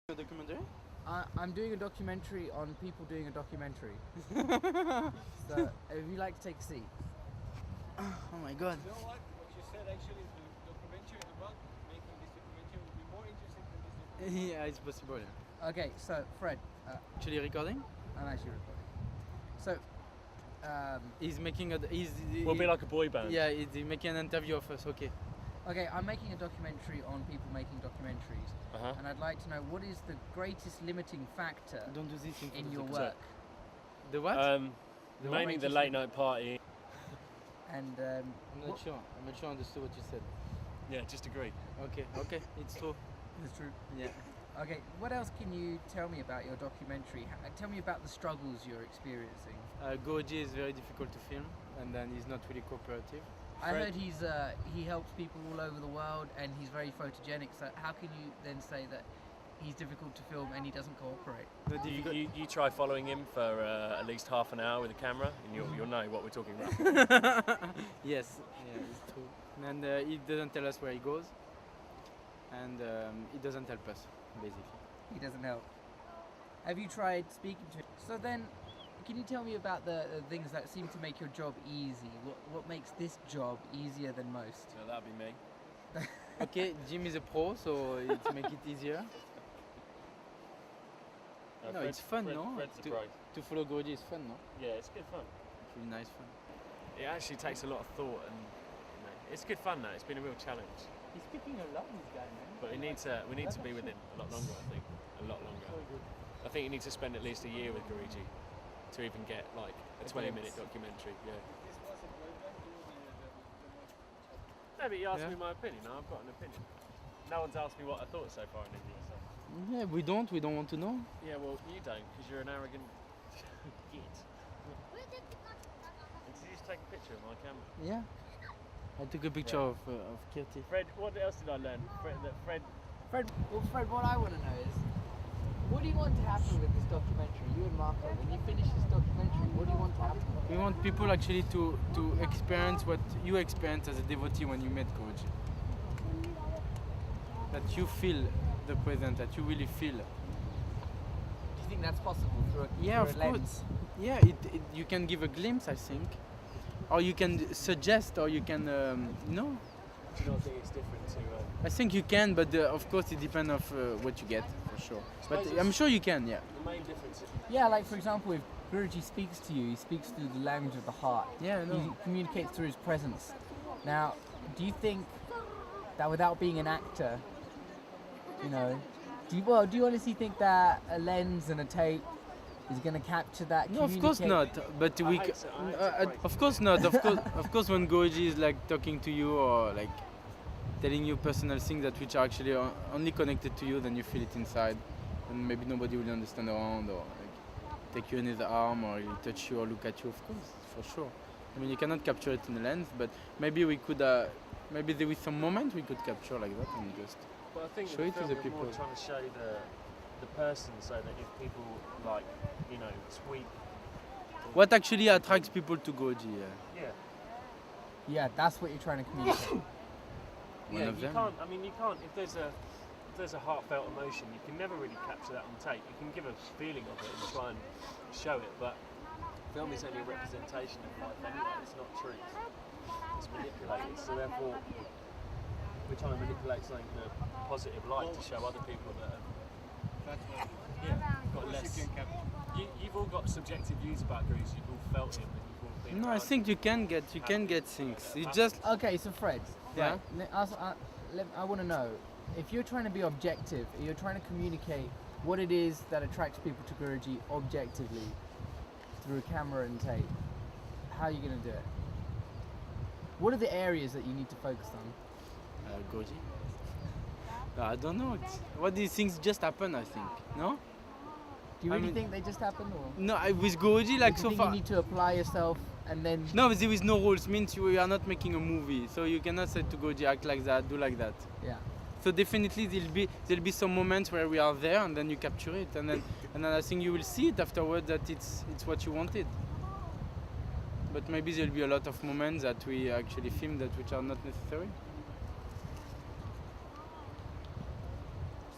A documentary? I'm doing a documentary on people doing a documentary. So if you'd like to take a seat. Oh my god. You know what? What you said actually, the documentary about making this documentary would be more interesting than this documentary. Yeah, it's possible. Yeah. Okay, so Fred, Actually recording? I'm actually recording. So, He's making a. We'll be like a boy band. Yeah, he's making an interview of us. Okay. okay, I'm making a documentary on people making documentaries, and I'd like to know what is the greatest limiting factor Don't do this in your front of work. the what? The Mainly the greatest late night party. And I'm not sure. I'm not sure I understood what you said. Yeah, just agree. Okay, it's true. it's true. Yeah. Okay, what else can you tell me about your documentary? Tell me about the struggles you're experiencing. Goji is very difficult to film, and then he's not really cooperative. I heard he helps people all over the world and he's very photogenic. So how can you then say that he's difficult to film and he doesn't cooperate? You try following him for at least half an hour with a camera, and you'll know what we're talking about. Yes, yeah, it's true. And he doesn't tell us where he goes, and he doesn't help us, basically. He doesn't help. Have you tried speaking to him? So then, can you tell me about the things that seem to make your job easy? What makes this job easier than most? So that'd be me. Okay, Jim is a pro, so it make it easier. No, it's fun, no? Fred's a pro. To follow Goji is fun, no? Yeah, it's good fun. It's really nice fun. It actually takes a lot of thought, and it's good fun. Though it's been a real challenge. He's speaking a lot, this guy, man. But we need to be with him a lot longer. I think a lot longer. I think you need to spend at least a year with Guruji to even get like a 20-minute documentary. Yeah. This was a boy band, you will be the No, but you asked Yeah. me my opinion. I've got an opinion. No one's asked me what I thought so far in India. So. Yeah, we don't want to know. Yeah, well, you don't, because you're an arrogant git. Did you just take a picture of my camera? Yeah. I took a picture of Kirti. Fred, what else did I learn? Fred, Fred, what I want to know is, what do you want to happen with this documentary? You and Marco, when you finish this documentary, what do you want to happen? We want people actually to experience what you experience as a devotee when you met Guruji. That you feel the present, that you really feel. Do you think that's possible through a, Yeah, through of a lens? course. Yeah, you can give a glimpse, I think. Or you can suggest, or you can, no. do you not think it's different to... I think you can, but of course it depends of what you get, for sure. But suppose I'm it's- sure you can, yeah. The main difference is... Yeah, like for example, if Guruji speaks to you, he speaks through the language of the heart. Yeah, I know. He communicates through his presence. Now, do you think that without being an actor, you know, do you honestly think that a lens and a tape is going to capture that? No, of course not. But we, hate to break of course not. Of course, when Goji is like talking to you or like telling you personal things that which are actually only connected to you, then you feel it inside, and maybe nobody will understand around or like take you in his arm or he'll touch you or look at you. Of course, for sure. I mean, you cannot capture it in a lens, but maybe we could. Maybe there was some moment we could capture like that and just. But I think Show the it to film the is people. more trying to show the person, so that if people like, you know, tweet... What actually attracts people to Goji? Yeah. Yeah, that's what you're trying to communicate. One Yeah, of you them. can't. I mean, you can't. If there's a heartfelt emotion, you can never really capture that on tape. You can give a feeling of it and try and show it, but film is only a representation of life anyway. It's not truth. It's manipulated. So therefore, we're trying to manipulate something in a positive light to show other people that. Got less. You've all got subjective views about Greece. You've all felt him, and you've all been. No, I around think you can get things. You just Okay, so Fred, Yeah. right, I want to know, if you're trying to be objective, you're trying to communicate what it is that attracts people to Guruji objectively through camera and tape, how are you going to do it? What are the areas that you need to focus on? Goji. I don't know. What these things just happen, I think. No? Do you I really mean- think they just happen, or No, with Goji, like do you so think far. you need to apply yourself and then? No, there is no rules. Means you are not making a movie, so you cannot say to Goji act like that, do like that. Yeah. So definitely there'll be some moments where we are there, and then you capture it, and then I think you will see it afterward that it's what you wanted. But maybe there'll be a lot of moments that we actually film that which are not necessary.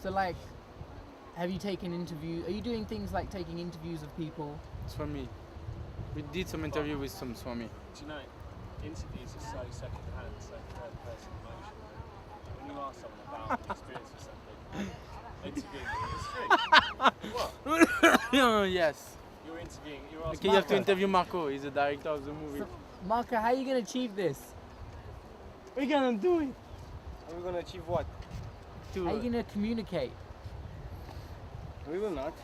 So like, Have you taken interview? Are you doing things like taking interviews of people? Swami. We did some interview with some Swami. Do you know, interviews are so second-hand, so third-person emotion. When you ask someone about an experience or something, interviewing, it's true. What? Yes. You're interviewing, you're asking... Okay, you have to Marco. interview Marco. He's the director of the movie. So, Marco, how are you going to achieve this? We're gonna do it. Are we gonna achieve what? To, How are you going to communicate? We will not.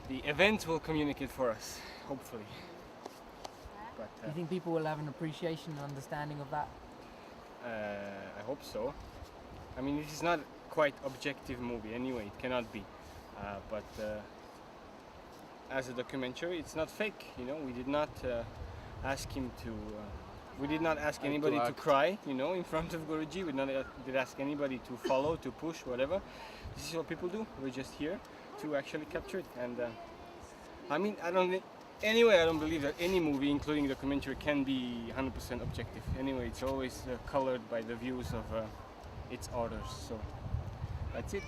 The event will communicate for us, hopefully. But Do you think people will have an appreciation and understanding of that? I hope so. I mean, it is not quite objective movie anyway. It cannot be. But as a documentary, it's not fake. You know, we did not ask him to. We did not ask anybody to act. cry. You know, in front of Guruji. We did ask anybody to follow, to push, whatever. This is what people do. We're just here to actually capture it. And I mean, I don't believe that any movie, including documentary, can be 100% objective. Anyway, it's always colored by the views of its authors. So that's it.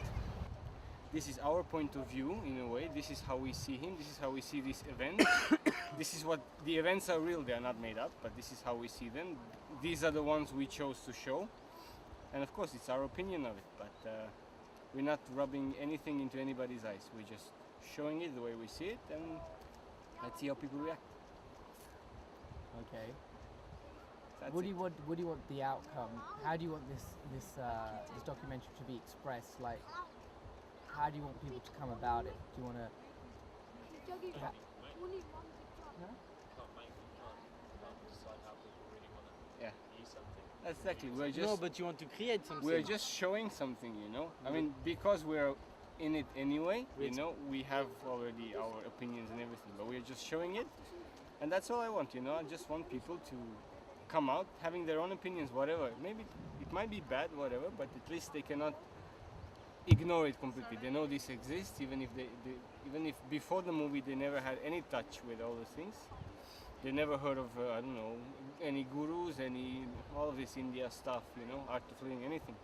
This is our point of view in a way. This is how we see him. This is how we see this event. This is what the events are real. They are not made up, but this is how we see them. These are the ones we chose to show, and of course, it's our opinion of it. But we're not rubbing anything into anybody's eyes. We're just showing it the way we see it, and let's see how people react. Okay. That's What do it. you want? What do you want the outcome? How do you want this documentary to be expressed? Like, how do you want people to come about it? Do you want to? Can't make, you can't decide how people really want to Yeah. view something. Exactly. We're no, just but you want to create something. we're just showing something, you know. I mean, because we're in it anyway, you It's- know, we have already our opinions and everything, but we're just showing it, and that's all I want, you know. I just want people to come out having their own opinions, whatever. Maybe it might be bad, whatever, but at least they cannot ignore it completely. They know this exists, even if even if before the movie they never had any touch with all those things. They never heard of I don't know, any gurus, all of this India stuff, you know, art of living, anything.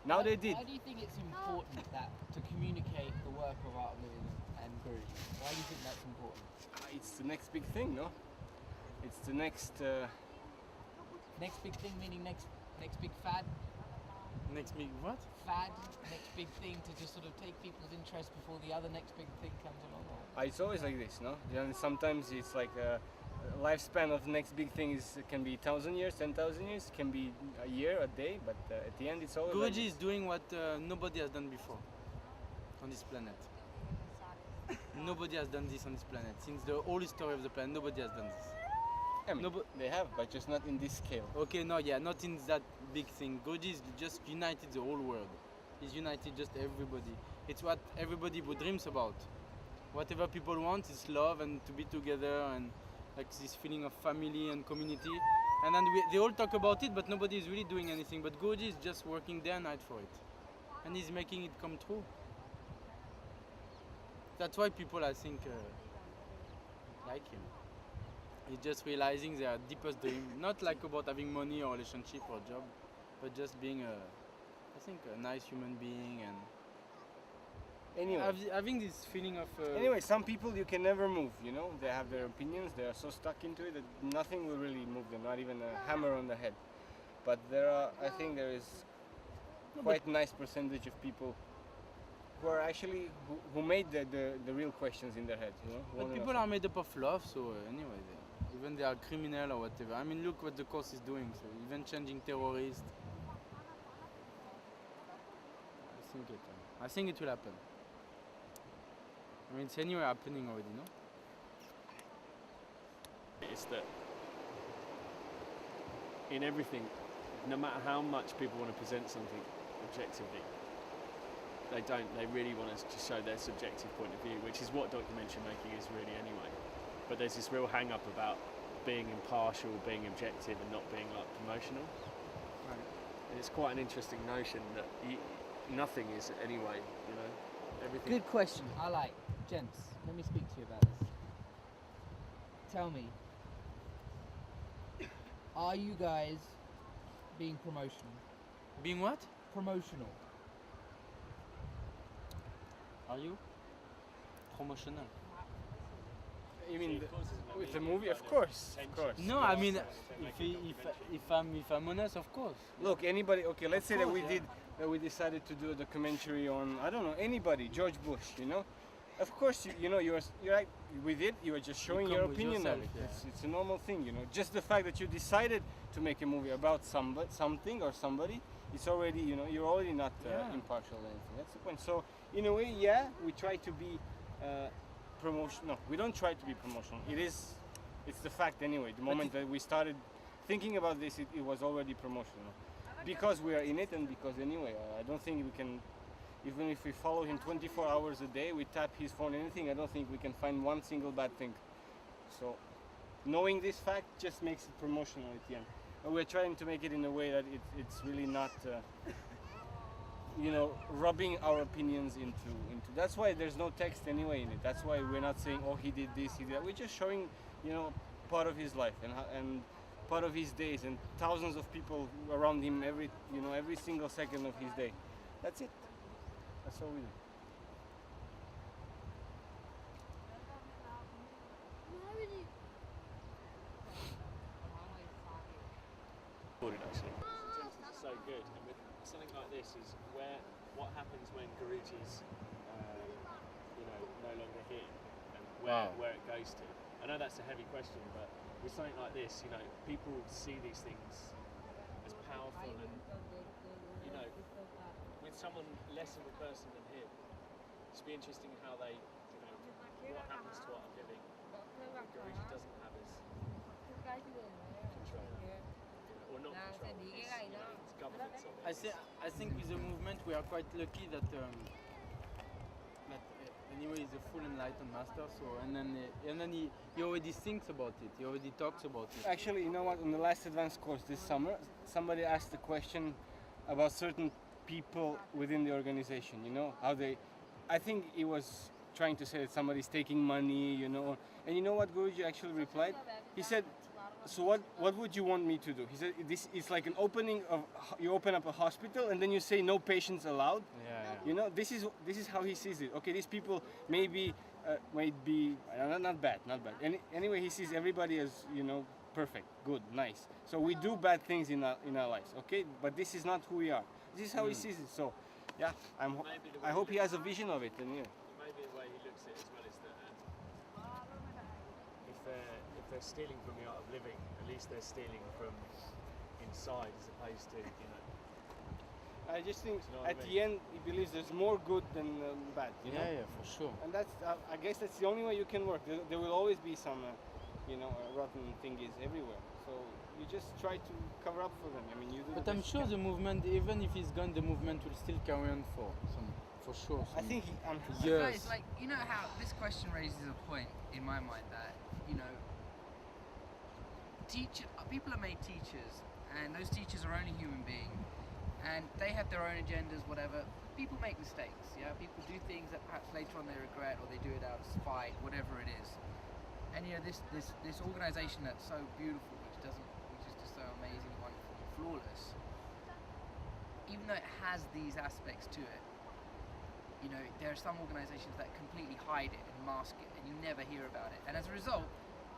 Now they did. Why do you think it's important that to communicate the work of art living and Guruji? Why do you think that's important? It's the next big thing, no? It's the next. Next big thing meaning next big fad. Next big what? Fad. Next big thing to just sort of take people's interest before the other next big thing comes along. Or? It's always like this, no? And sometimes it's like a lifespan of next big thing can be 1,000 years, 10,000 years, can be a year, a day, but at the end it's always. Like Guruji this. is doing what nobody has done before on this planet. Nobody has done this on this planet. Since the whole history of the planet, nobody has done this. I mean, No, but- they have, but just not in this scale. Okay, no, yeah, not in that big thing. Guruji is just united the whole world. He's united just everybody. It's what everybody dreams about. Whatever people want is love and to be together and like this feeling of family and community. And then they all talk about it, but nobody is really doing anything. But Guruji is just working day and night for it. And he's making it come true. That's why people, I think, like him. He's just realizing their deepest dream, not like about having money or relationship or job, but just being a nice human being and Anyway. having this feeling of. Anyway, some people you can never move, you know, they have their opinions, they are so stuck into it that nothing will really move them, not even a hammer on the head. But I think there is quite a nice percentage of people who are actually, who made the real questions in their head, you know. But people are made up of love, so anyway, even they are criminal or whatever. I mean, look what the course is doing, so even changing terrorists. I think it will happen. I mean, it's anyway happening already, no? It's that in everything, no matter how much people want to present something objectively, they really want us to show their subjective point of view, which is what documentary making is really anyway. But there's this real hang up about being impartial, being objective and not being like promotional. Right. And it's quite an interesting notion that nothing is anyway, you know, everything. Good question. I like. Gents, let me speak to you about this. Tell me, are you guys being promotional? Being what? Promotional. Are you? Promotional. You mean of course there's no with the media movie? kind Of course, tension. of course. No, I mean, If they make a documentary. if I'm honest, of course. Look, anybody. Okay, let's say that course, we decided to do a documentary on, I don't know, anybody, George Bush. You know, of course you're like with it. You are just showing come your with opinion yourself, on it. yeah. It's a normal thing. You know, just the fact that you decided to make a movie about something or somebody, it's already, you know, you're already not Yeah. impartial or anything. That's the point. So in a way, yeah, we try to be promotional. No, we don't try to be promotional. It's the fact anyway. The moment that we started thinking about this, it was already promotional. Because we are in it, and because anyway, I don't think we can, even if we follow him 24 hours a day, we tap his phone, anything, I don't think we can find one single bad thing. So knowing this fact just makes it promotional at the end. And we're trying to make it in a way that it's really not, you know, rubbing our opinions into. That's why there's no text anyway in it. That's why we're not saying, oh, he did this, he did that. We're just showing, you know, part of his life and part of his days and thousands of people around him every single second of his day. That's it. That's all we do. Recorded, actually. Sentences are so good, and with something like this is what happens when Guruji's no longer here, and where it goes to. I know that's a heavy question, but with something like this, you know, people see these things as powerful, and you know, with someone less of a person than him, it's be interesting how they, you know, what happens to what I'm living. Guruji doesn't have his control. Or not control, it's governance of it. I think with the movement we are quite lucky that anyway he's a full enlightened master. So and then he already thinks about it. He already talks about it. Actually, you know what? On the last advanced course this summer, somebody asked a question about certain people within the organization. You know how they. I think he was trying to say that somebody's taking money. You know, and you know what Guruji actually replied? He said, "So what would you want me to do?" He said, "This is like an opening of you open up a hospital and then you say no patients allowed." Yeah. You know, this is how he sees it. Okay, these people might be not bad. Anyway, he sees everybody as, you know, perfect, good, nice. So we do bad things in our lives. Okay, but this is not who we are. This is how he sees it. So, yeah, I hope he has a vision of it. And yeah. Maybe the way he looks at it as well is that if they're stealing from the art of living, at least they're stealing from inside as opposed to, you know. I just think You know what at I mean? the end he believes there's more good than bad. You know? Yeah, for sure. And that's I guess that's the only way you can work. There will always be some rotten thingies everywhere. So you just try to cover up for them. I mean, you do. But the I'm best sure you the can. movement, even if he's gone, the movement will still carry on for sure. I think Yes. Guys, like, you know how this question raises a point in my mind that, you know, people are made teachers, and those teachers are only human beings, and they have their own agendas, whatever. People make mistakes, yeah. People do things that perhaps later on they regret, or they do it out of spite, whatever it is. And you know, this organization that's so beautiful, which is just so amazing, wonderful, and flawless. Even though it has these aspects to it, you know, there are some organizations that completely hide it and mask it, and you never hear about it. And as a result,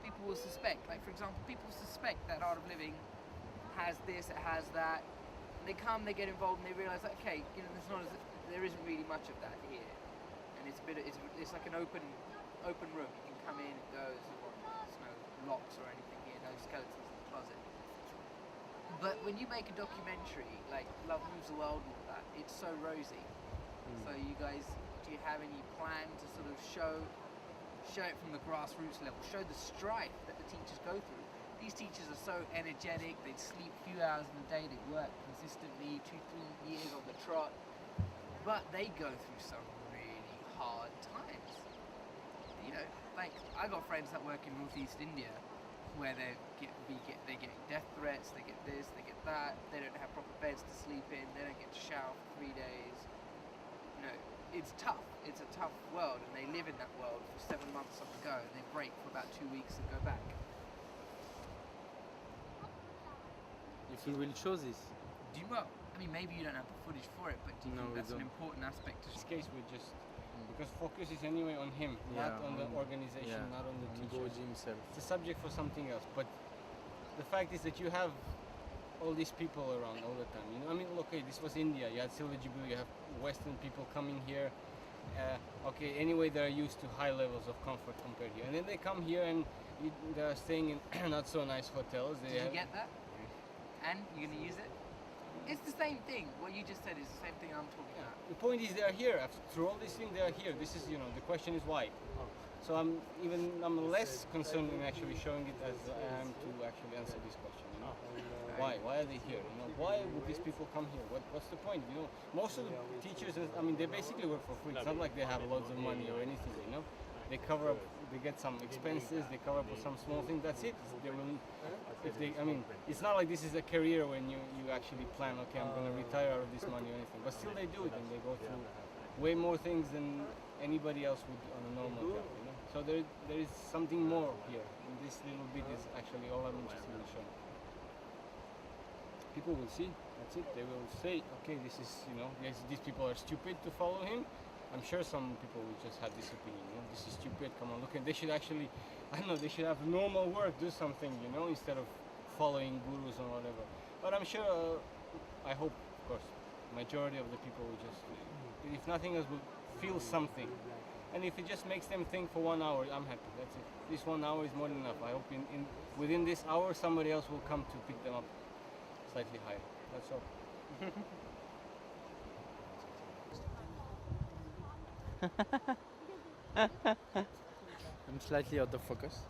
people will suspect, like for example, people suspect that Art of Living has this, it has that. And they come, they get involved, and they realize that, okay, you know, there isn't really much of that here. And it's like an open room. You can come in and go. There's no locks or anything here, no skeletons in the closet. But when you make a documentary like Love Moves the World and all that, it's so rosy. So you guys, do you have any plan to sort of show it from the grassroots level, show the strife that the teachers go through? These teachers are so energetic, they sleep a few hours in the day, they work consistently 2-3 years on the trot, but they go through some really hard times. You know, like I got friends that work in Northeast India where they get death threats, they get this, they get that, they don't have proper beds to sleep in, they don't get to shower for 3 days. You know, it's tough. It's a tough world, and they live in that world for 7 months on the go, and they break for about 2 weeks and go back. If he will show this. Do you, well, I mean, maybe you don't have the footage for it, but do you No, think we that's an don't. important aspect to In this case, we just because focus is anyway on him, not Yeah, on the on- organization, yeah, not on the on teachers. Goji himself. It's a subject for something else. But the fact is that you have all these people around all the time. You know, I mean, okay, this was India. You had Silver Jubilee. You have Western people coming here. Okay, anyway, they're used to high levels of comfort compared here, and then they come here and they're staying in not so nice hotels. They Did you have- get that? And you're gonna use it? It's the same thing. What you just said is the same thing I'm talking about. The point is, they are here. After through all these things, they are here. This is, the question is why. So I'm less concerned in actually showing it as I am to actually answer this question. Why? Why are they here? Why would these people come here? What's the point? Most of the teachers, they basically work for free. It's not like they have loads of money or anything. They cover up. They get some expenses. They cover up with some small thing. That's it. They will. If they, it's not like this is a career when you actually plan. Okay, I'm going to retire out of this money or anything. But still, they do it, and they go through way more things than anybody else would on a normal job. So there is something more here. And this little bit is actually all I'm interested in showing. People will see. That's it. They will say, okay, this is, these people are stupid to follow him. I'm sure some people will just have this opinion. This is stupid. Come on, look. And they should actually, I don't know, they should have normal work, do something, instead of following gurus or whatever. But I'm sure, I hope, of course, majority of the people will just, if nothing else, will feel something. And if it just makes them think for 1 hour, I'm happy. That's it. This 1 hour is more than enough. I hope within this hour, somebody else will come to pick them up slightly higher. That's all. I'm slightly out of focus.